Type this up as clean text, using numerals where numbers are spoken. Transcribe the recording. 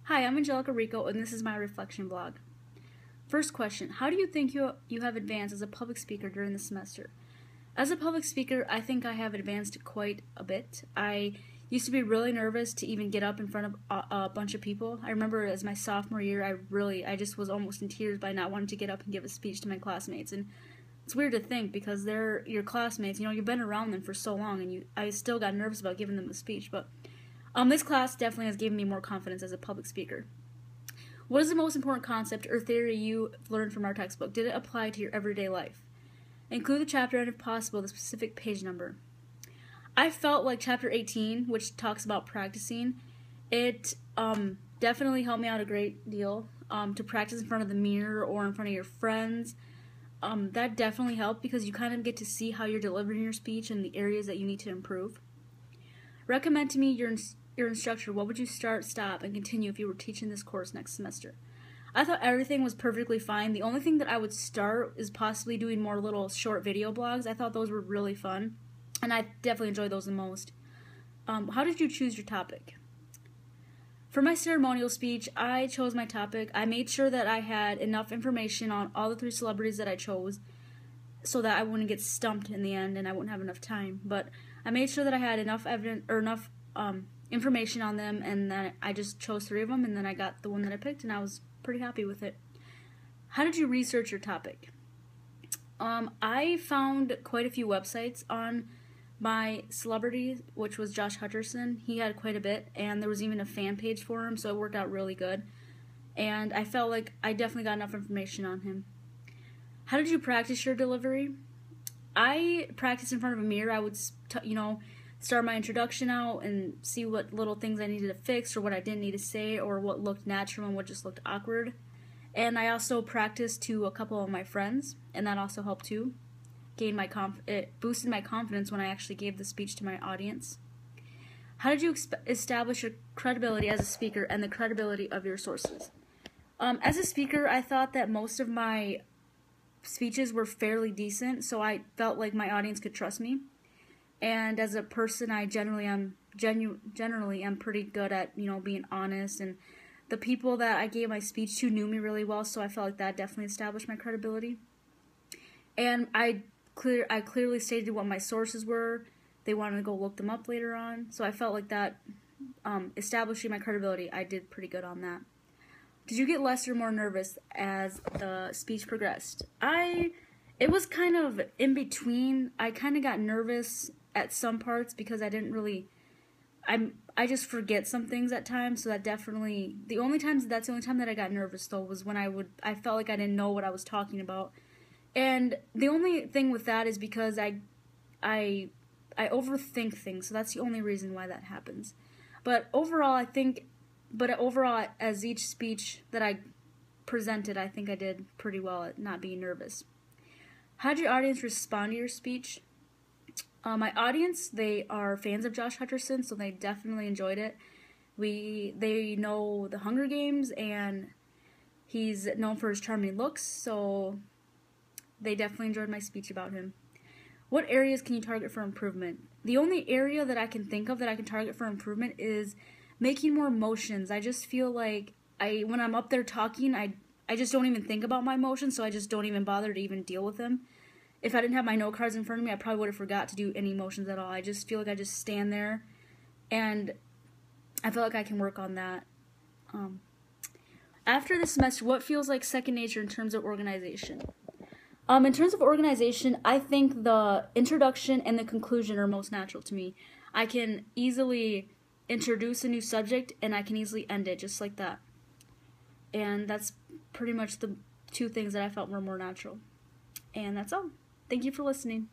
Hi, I'm Angelica Rico, and this is my reflection vlog. First question, how do you think you have advanced as a public speaker during the semester? As a public speaker, I think I have advanced quite a bit. I used to be really nervous to even get up in front of a bunch of people. I remember as my sophomore year, I just was almost in tears by not wanting to get up and give a speech to my classmates. And it's weird to think because they're your classmates, you've been around them for so long, and I still got nervous about giving them a speech, but this class definitely has given me more confidence as a public speaker. What is the most important concept or theory you learned from our textbook? Did it apply to your everyday life? Include the chapter and, if possible, the specific page number. I felt like chapter 18, which talks about practicing, it definitely helped me out a great deal to practice in front of the mirror or in front of your friends. That definitely helped because you kind of get to see how you're delivering your speech and the areas that you need to improve. Recommend to me your instructor. What would you start, stop, and continue if you were teaching this course next semester? I thought everything was perfectly fine. The only thing that I would start is possibly doing more little short video blogs. I thought those were really fun, and I definitely enjoyed those the most. How did you choose your topic? For my ceremonial speech, I chose my topic. I made sure that I had enough information on all the 3 celebrities that I chose so that I wouldn't get stumped in the end and I wouldn't have enough time. But I made sure that I had enough evidence or enough information on them, and then I just chose 3 of them, and then I got the one that I picked, and I was pretty happy with it. How did you research your topic? I found quite a few websites on my celebrity, which was Josh Hutcherson. He had quite a bit, and there was even a fan page for him, so it worked out really good. And I felt like I definitely got enough information on him. How did you practice your delivery? I practiced in front of a mirror. I would, start my introduction out and see what little things I needed to fix or what I didn't need to say or what looked natural and what just looked awkward. And I also practiced to a couple of my friends, and that also helped too. It boosted my confidence when I actually gave the speech to my audience. How did you establish your credibility as a speaker and the credibility of your sources? As a speaker, I thought that most of my speeches were fairly decent, so I felt like my audience could trust me. And as a person, I generally am pretty good at being honest, and the people that I gave my speech to knew me really well, so I felt like that definitely established my credibility. And I clearly stated what my sources were. They wanted to go look them up later on, so I felt like that establishing my credibility, I did pretty good on that. Did you get less or more nervous as the speech progressed? It was kind of in between. I kind of got nervous at some parts because I just forget some things at times, so that's the only time that I got nervous though was when I felt like I didn't know what I was talking about. And the only thing with that is because I overthink things, so that's the only reason why that happens. But overall, as each speech that I presented, I think I did pretty well at not being nervous. How did your audience respond to your speech? My audience, they are fans of Josh Hutcherson, so they definitely enjoyed it. They know the Hunger Games, and he's known for his charming looks, so they definitely enjoyed my speech about him. What areas can you target for improvement? The only area that I can think of that I can target for improvement is making more motions. I just feel like when I'm up there talking, I just don't even think about my emotions, so I just don't even bother to even deal with them. If I didn't have my note cards in front of me, I probably would have forgot to do any motions at all. I just feel like I just stand there, and I feel like I can work on that. After the semester, what feels like second nature in terms of organization? In terms of organization, I think the introduction and the conclusion are most natural to me. I can easily introduce a new subject, and I can easily end it just like that. And that's pretty much the 2 things that I felt were more natural. And that's all. Thank you for listening.